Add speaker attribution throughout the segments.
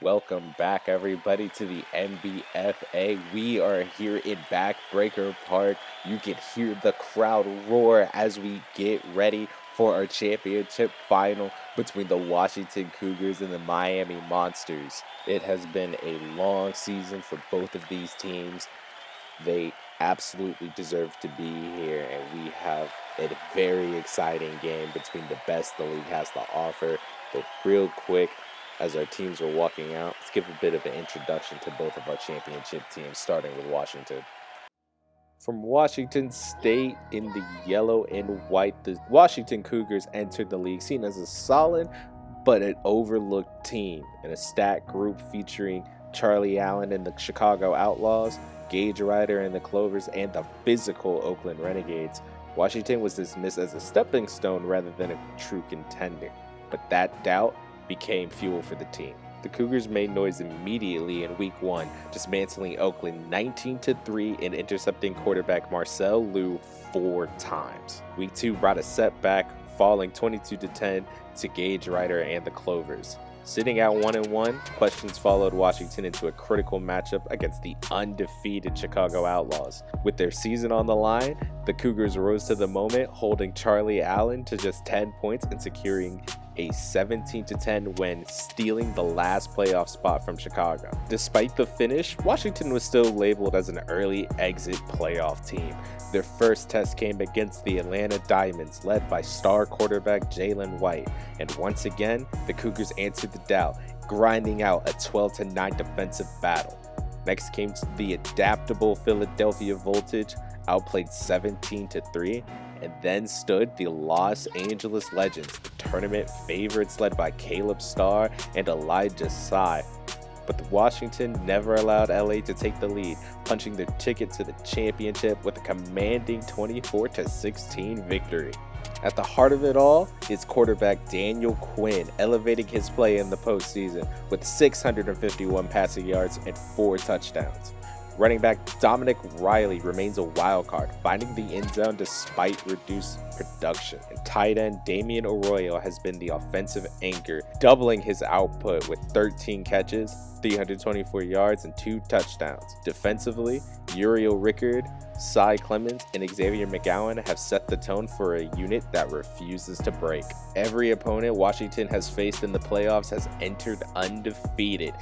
Speaker 1: Welcome back, everybody, to the NBFA. We are here in Backbreaker Park. You can hear the crowd roar as we get ready for our championship final between the Washington Cougars and the Miami Monsters. It has been a long season for both of these teams. They absolutely deserve to be here, and we have a very exciting game between the best the league has to offer. But real quick, as our teams are walking out, let's give a bit of an introduction to both of our championship teams, starting with Washington. From Washington State in the yellow and white, the Washington Cougars entered the league seen as a solid but an overlooked team in a stacked group featuring Charlie Allen and the Chicago Outlaws, Gage Ryder and the Clovers, and the physical Oakland Renegades. Washington was dismissed as a stepping stone rather than a true contender, but that doubt became fuel for the team. The Cougars made noise immediately in Week 1, dismantling Oakland 19-3 and intercepting quarterback Marcel Lou 4 times. Week 2 brought a setback, falling 22-10 to Gage Ryder and the Clovers. Sitting at 1-1, questions followed Washington into a critical matchup against the undefeated Chicago Outlaws. With their season on the line, the Cougars rose to the moment, holding Charlie Allen to just 10 points and securing a 17-10 win, stealing the last playoff spot from Chicago. Despite the finish, Washington was still labeled as an early exit playoff team. Their first test came against the Atlanta Diamonds, led by star quarterback Jalen White, and once again, the Cougars answered the doubt, grinding out a 12-9 defensive battle. Next came the adaptable Philadelphia Voltage, outplayed 17-3, and then stood the Los Angeles Legends, the tournament favorites led by Caleb Starr and Elijah Sy. But the Washington never allowed LA to take the lead, punching their ticket to the championship with a commanding 24-16 victory. At the heart of it all is quarterback Daniel Quinn, elevating his play in the postseason with 651 passing yards and 4 touchdowns. Running back Dominic Riley remains a wild card, finding the end zone despite reduced production. And tight end Damian Arroyo has been the offensive anchor, doubling his output with 13 catches, 324 yards, and 2 touchdowns. Defensively, Uriel Rickard, Cy Clemens, and Xavier McGowan have set the tone for a unit that refuses to break. Every opponent Washington has faced in the playoffs has entered undefeated.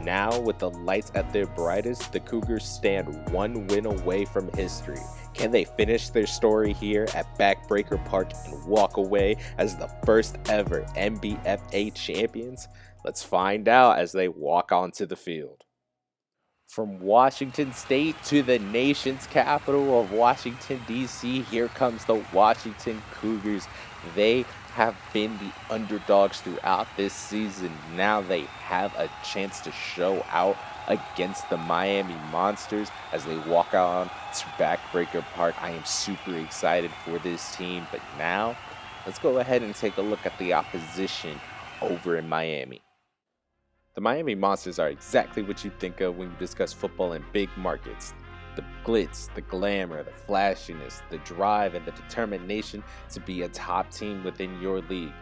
Speaker 1: Now, with the lights at their brightest, the Cougars stand one win away from history. Can they finish their story here at Backbreaker Park and walk away as the first ever NBFA champions? Let's find out as they walk onto the field. From Washington State to the nation's capital of Washington, D.C., here comes the Washington Cougars. They have been the underdogs throughout this season. Now they have a chance to show out against the Miami Monsters as they walk out to Backbreaker Park. I am super excited for this team, but now let's go ahead and take a look at the opposition over in Miami. The Miami Monsters are exactly what you think of when you discuss football in big markets. The glitz, the glamour, the flashiness, the drive, and the determination to be a top team within your league.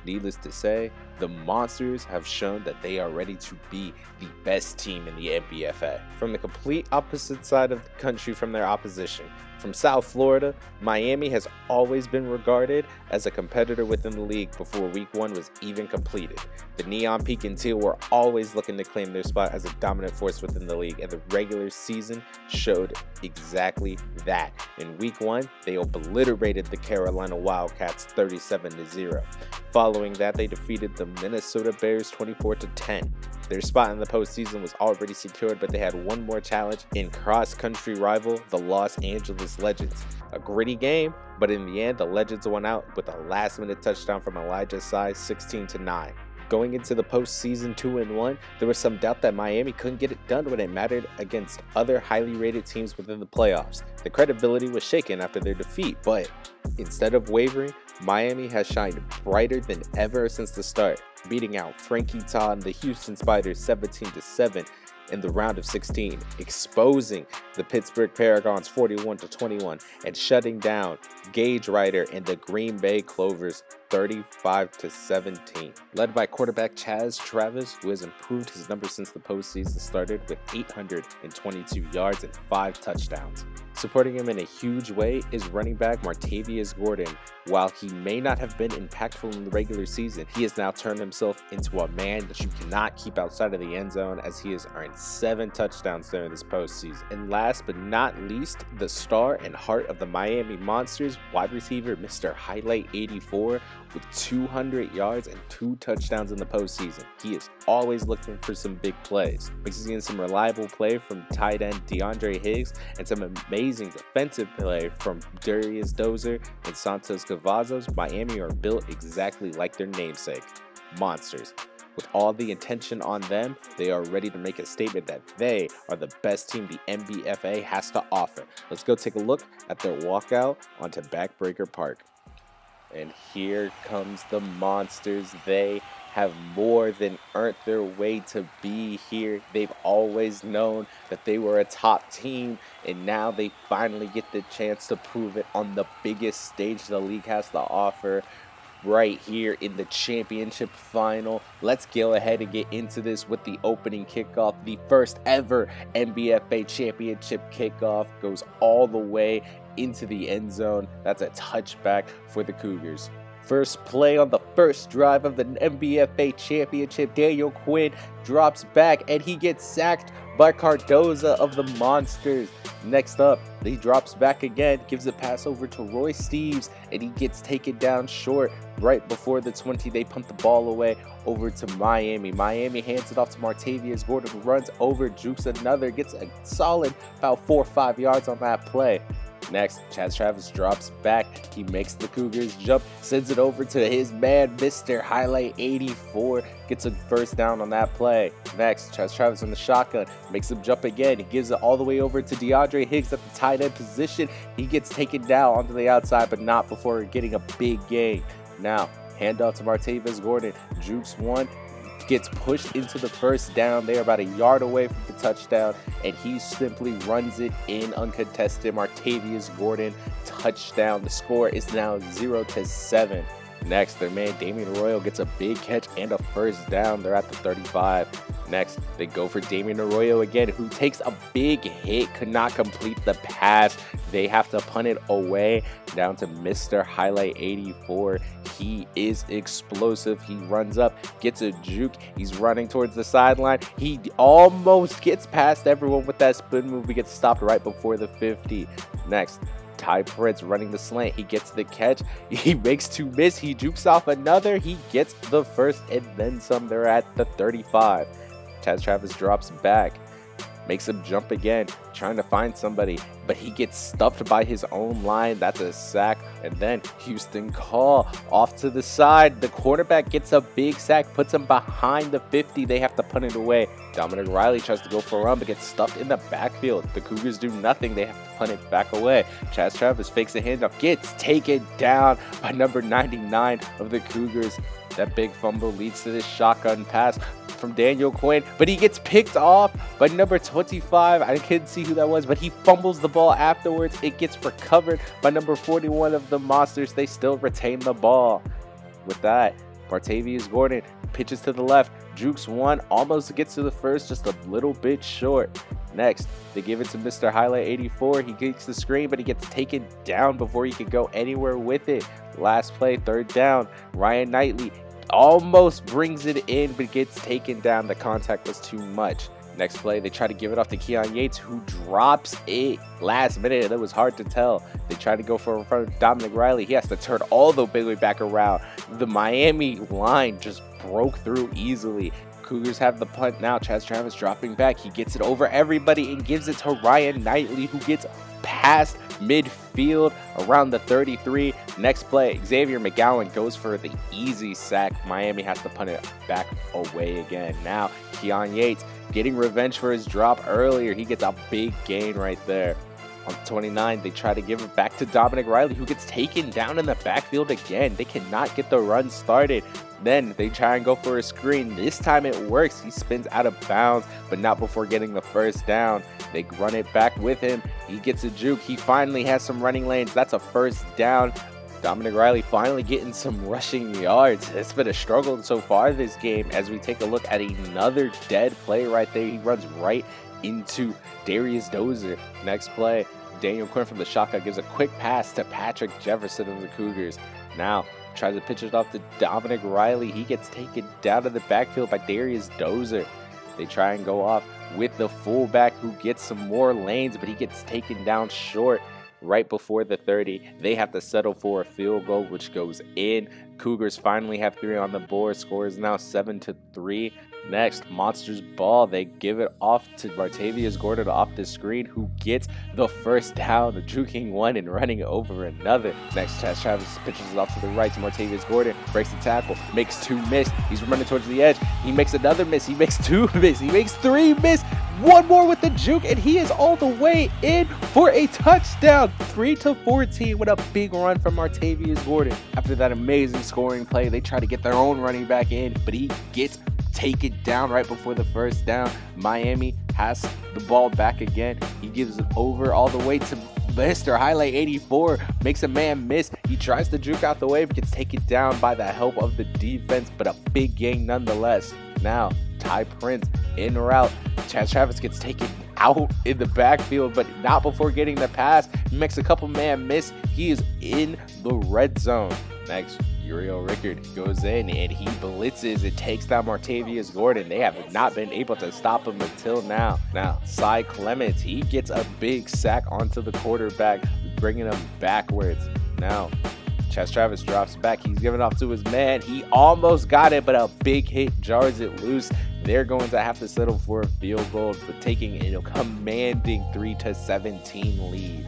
Speaker 1: Needless to say, the Monsters have shown that they are ready to be the best team in the NBFA. From the complete opposite side of the country from their opposition, from South Florida, Miami has always been regarded as a competitor within the league before Week 1 was even completed. The Neon Peak and Teal were always looking to claim their spot as a dominant force within the league, and the regular season showed exactly that. In Week 1, they obliterated the Carolina Wildcats 37-0. Following that, they defeated the Minnesota Bears 24-10. Their spot in the postseason was already secured, but they had one more challenge in cross-country rival, the Los Angeles Legends. A gritty game, but in the end, the Legends won out with a last-minute touchdown from Elijah Sy, 16-9. Going into the postseason 2-1, there was some doubt that Miami couldn't get it done when it mattered against other highly rated teams within the playoffs. The credibility was shaken after their defeat, but instead of wavering, Miami has shined brighter than ever since the start, beating out Frankie Todd and the Houston Spiders 17-7 in the round of 16, exposing the Pittsburgh Paragons 41-21 and shutting down Gage Ryder and the Green Bay Clovers 35-17. Led by quarterback Chaz Travis, who has improved his numbers since the postseason started with 822 yards and 5 touchdowns. Supporting him in a huge way is running back Martavius Gordon. While he may not have been impactful in the regular season, he has now turned himself into a man that you cannot keep outside of the end zone, as he has earned 7 touchdowns during this postseason. And last but not least, the star and heart of the Miami Monsters, wide receiver Mr. Highlight 84, with 200 yards and 2 touchdowns in the postseason. He is always looking for some big plays, mixing in some reliable play from tight end DeAndre Higgs and some amazing defensive play from Darius Dozer and Santos Cavazos. Miami are built exactly like their namesake, monsters. With all the attention on them, they are ready to make a statement that they are the best team the NBFA has to offer. Let's go take a look at their walkout onto Backbreaker Park. And here comes the monsters. They have more than earned their way to be here. They've always known that they were a top team, and now they finally get the chance to prove it on the biggest stage the league has to offer, right here in the championship final. Let's go ahead and get into this with the opening kickoff. The first ever NBFA Championship kickoff goes all the way into the end zone. That's a touchback for the Cougars. First play on the first drive of the NBFA Championship, Daniel Quinn drops back and he gets sacked by Cardoza of the Monsters. Next up, he drops back again, gives a pass over to Roy Steves, and he gets taken down short. Right before the 20, they punt the ball away over to Miami. Miami hands it off to Martavius Gordon, who runs over, jukes another, gets a solid about 4 or 5 yards on that play. Next, Chaz Travis drops back. He makes the Cougars jump, sends it over to his man, Mr. Highlight 84. Gets a first down on that play. Next, Chaz Travis on the shotgun, makes him jump again. He gives it all the way over to DeAndre Higgs at the tight end position. He gets taken down onto the outside, but not before getting a big gain. Now, handoff to Martavius Gordon. Jukes one. Gets pushed into the first down. They are about a yard away from the touchdown, and he simply runs it in uncontested. Martavius Gordon touchdown. The score is now 0-7. Next, their man Damian Arroyo gets a big catch and a first down. They're at the 35. Next, they go for Damian Arroyo again, who takes a big hit, could not complete the pass. They have to punt it away down to Mr. Highlight 84. He is explosive. He runs up, gets a juke. He's running towards the sideline. He almost gets past everyone with that spin move. He gets stopped right before the 50. Next, Ty Prince running the slant. He gets the catch. He makes 2 miss. He jukes off another. He gets the first and then some. They're at the 35. Chaz Travis drops back, makes him jump again, trying to find somebody, but he gets stuffed by his own line. That's a sack. And then Houston Call off to the side. The quarterback gets a big sack, puts him behind the 50. They have to punt it away. Dominic Riley tries to go for a run, but gets stuffed in the backfield. The Cougars do nothing. They have to punt it back away. Chaz Travis fakes a handoff, gets taken down by number 99 of the Cougars. That big fumble leads to this shotgun pass from Daniel Quinn, but he gets picked off by number 25. I couldn't see who that was, but he fumbles the ball afterwards. It gets recovered by number 41 of the Monsters. They still retain the ball. With that, Martavius Gordon pitches to the left, jukes one, almost gets to the first, just a little bit short. Next, they give it to Mr. Highlight 84. He kicks the screen, but he gets taken down before he could go anywhere with it. Last play, third down. Ryan Knightley almost brings it in, but gets taken down. The contact was too much. Next play, they try to give it off to Keon Yates, who drops it last minute, and it was hard to tell. They try to go for in front of Dominic Riley. He has to turn all the way back around. The Miami line just broke through easily. Cougars have the punt now. Chaz Travis dropping back. He gets it over everybody and gives it to Ryan Knightley, who gets past midfield around the 33. Next play, Xavier McGowan goes for the easy sack. Miami has to punt it back away again. Now, Keon Yates getting revenge for his drop earlier. He gets a big gain right there. On 29, they try to give it back to Dominic Riley, who gets taken down in the backfield again. They cannot get the run started. Then they try and go for a screen. This time it works. He spins out of bounds, but not before getting the first down. They run it back with him. He gets a juke. He finally has some running lanes. That's a first down. Dominic Riley finally getting some rushing yards. It's been a struggle so far this game as we take a look at another dead play right there. He runs right into Darius Dozier. Next play, Daniel Quinn from the shotgun gives a quick pass to Patrick Jefferson of the Cougars. Now tries to pitch it off to Dominic Riley. He gets taken down to the backfield by Darius Dozier. They try and go off with the fullback who gets some more lanes, but he gets taken down short right before the 30. They have to settle for a field goal, which goes in. Cougars finally have 3 on the board. Score is now 7-3. Next, Monsters ball. They give it off to Martavius Gordon off the screen, who gets the first down, juking one and running over another. Next, Chaz Travis pitches it off to the right to Martavius Gordon, breaks the tackle, makes 2 miss. He's running towards the edge. He makes another miss. He makes 2 miss. He makes 3 miss. One more with the juke, and he is all the way in for a touchdown. 3-14 with a big run from Martavius Gordon. After that amazing scoring play, they try to get their own running back in, but he gets taken down right before the first down. Miami has the ball back again. He gives it over all the way to Mr. Highlight 84, makes a man miss. He tries to juke out the way, but gets taken down by the help of the defense, but a big gain nonetheless. Now, Ty Prince in route. Chaz Travis gets taken out in the backfield, but not before getting the pass. He makes a couple man miss. He is in the red zone. Next, Uriel Rickard goes in and he blitzes. It takes down Martavius Gordon. They have not been able to stop him until now. Now, Cy Clements, he gets a big sack onto the quarterback, bringing him backwards. Now, Chaz Travis drops back. He's giving off to his man. He almost got it, but a big hit jars it loose. They're going to have to settle for a field goal, but taking a commanding 3-17 lead.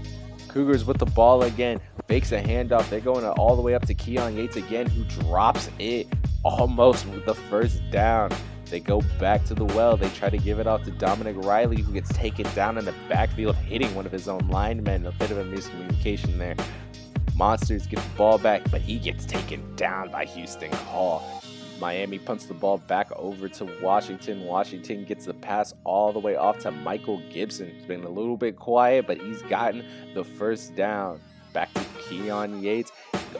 Speaker 1: Cougars with the ball again, fakes a handoff. They're going all the way up to Keon Yates again, who drops it almost with the first down. They go back to the well. They try to give it off to Dominic Riley, who gets taken down in the backfield, hitting one of his own linemen. A bit of a miscommunication there. Monsters get the ball back, but he gets taken down by Houston Hall. Miami punts the ball back over to Washington. Washington gets the pass all the way off to Michael Gibson. He's been a little bit quiet, but he's gotten the first down. Back to Keon Yates.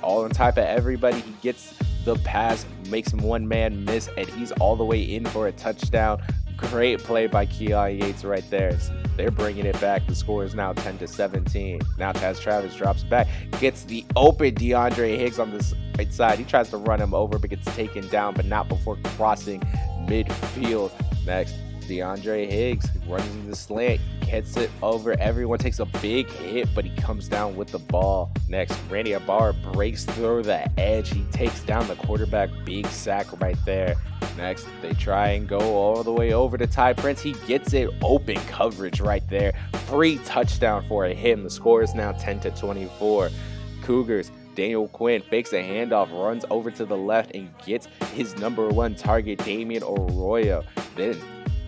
Speaker 1: All on top of everybody. He gets the pass, makes him one man miss, and he's all the way in for a touchdown. Great play by Keon Yates right there. They're bringing it back. The score is now 10-17. Now Chaz Travis drops back, gets the open DeAndre Higgs on the right side. He tries to run him over, but gets taken down, but not before crossing midfield. Next, DeAndre Higgs runs in the slant, gets it over. Everyone takes a big hit, but he comes down with the ball. Next, Randy Ibarra breaks through the edge. He takes down the quarterback. Big sack right there. Next, they try and go all the way over to Ty Prince. He gets it, open coverage right there. Free touchdown for him. The score is now 10-24. Cougars, Daniel Quinn fakes a handoff, runs over to the left, and gets his number 1 target, Damian Arroyo. Then,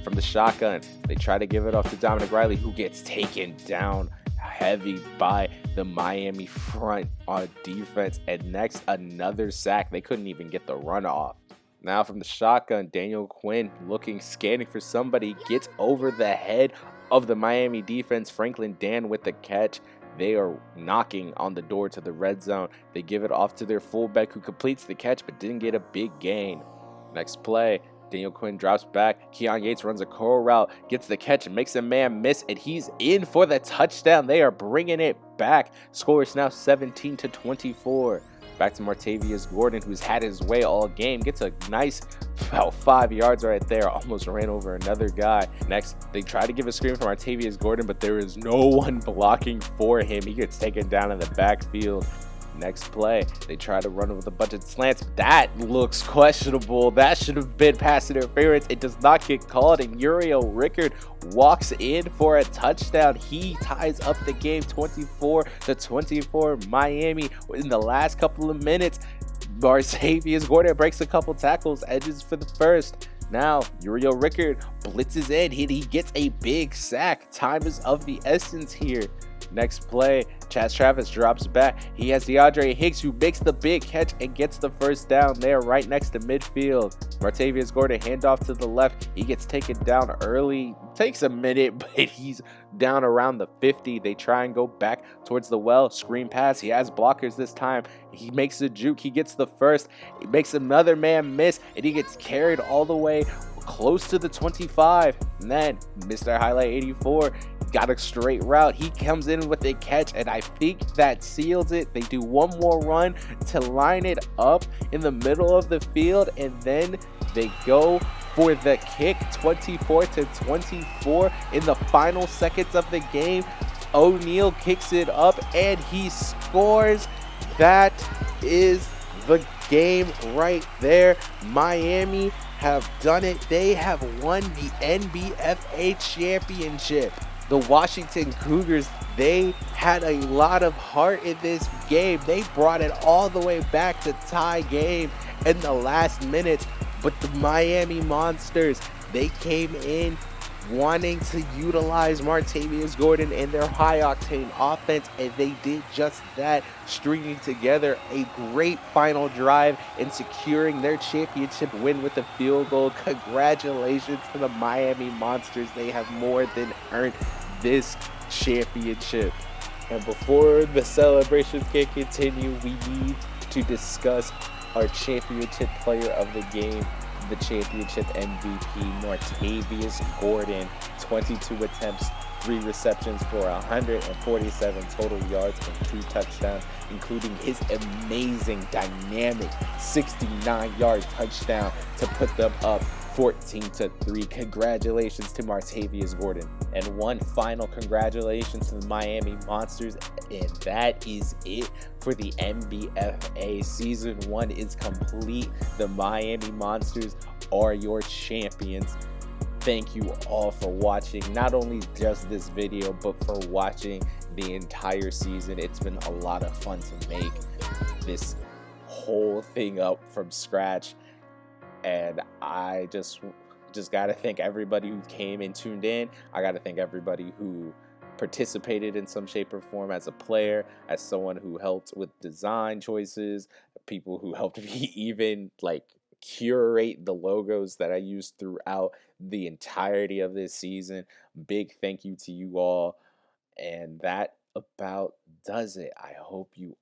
Speaker 1: from the shotgun, they try to give it off to Dominic Riley, who gets taken down heavy by the Miami front on defense. And next, another sack. They couldn't even get the run off. Now from the shotgun, Daniel Quinn scanning for somebody, gets over the head of the Miami defense. Franklin Dan with the catch. They are knocking on the door to the red zone. They give it off to their fullback, who completes the catch but didn't get a big gain. Next play, Daniel Quinn drops back. Keon Yates runs a curl route, gets the catch, and makes a man miss, and he's in for the touchdown. They are bringing it back. Score is now 17-24. Back to Martavius Gordon, who's had his way all game. Gets a nice about 5 yards right there. Almost ran over another guy. Next, they try to give a screen for Martavius Gordon, but there is no one blocking for him. He gets taken down in the backfield. Next play, they try to run with a bunch of slants. That looks questionable. That should have been pass interference. It does not get called, and Uriel Rickard walks in for a touchdown. He ties up the game 24-24. Miami in the last couple of minutes. Martavius Gordon breaks a couple tackles, edges for the first. Now, Uriel Rickard blitzes in. He gets a big sack. Time is of the essence here. Next play, Chaz Travis drops back. He has DeAndre Hicks, who makes the big catch and gets the first down there right next to midfield. Martavius Gordon handoff to the left. He gets taken down early. Takes a minute, but he's down around the 50. They try and go back towards the well. Screen pass. He has blockers this time. He makes a juke. He gets the first. He makes another man miss, and he gets carried all the way close to the 25. And then Mr. Highlight 84 got a straight route. He comes in with a catch, and I think that seals it. They do one more run to line it up in the middle of the field, and then they go for the kick. 24-24 in the final seconds of the game. O'Neal kicks it up and he scores. That is the game right there. Miami have done it. They have won the NBFA Championship. The Washington Cougars, they had a lot of heart in this game. They brought it all the way back to tie game in the last minute. But the Miami Monsters, they came in wanting to utilize Martavius Gordon and their high-octane offense, and they did just that, stringing together a great final drive and securing their championship win with a field goal. Congratulations to the Miami Monsters. They have more than earned this championship. And before the celebrations can continue, we need to discuss our championship player of the game, the championship MVP, Martavius Gordon. 22 attempts, 3 receptions for 147 total yards and 2 touchdowns, including his amazing, dynamic 69-yard touchdown to put them up 14-3. Congratulations to Martavius Gordon. And one final congratulations to the Miami Monsters. And that is it for the NBFA. Season 1 is complete. The Miami Monsters are your champions. Thank you all for watching, not only just this video, but for watching the entire season. It's been a lot of fun to make this whole thing up from scratch. And I just gotta thank everybody who came and tuned in. I gotta thank everybody who participated in some shape or form as a player, as someone who helped with design choices, people who helped me even like curate the logos that I used throughout the entirety of this season. Big thank you to you all. And that about does it. I hope you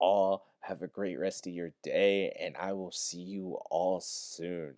Speaker 1: all have a great rest of your day, and I will see you all soon.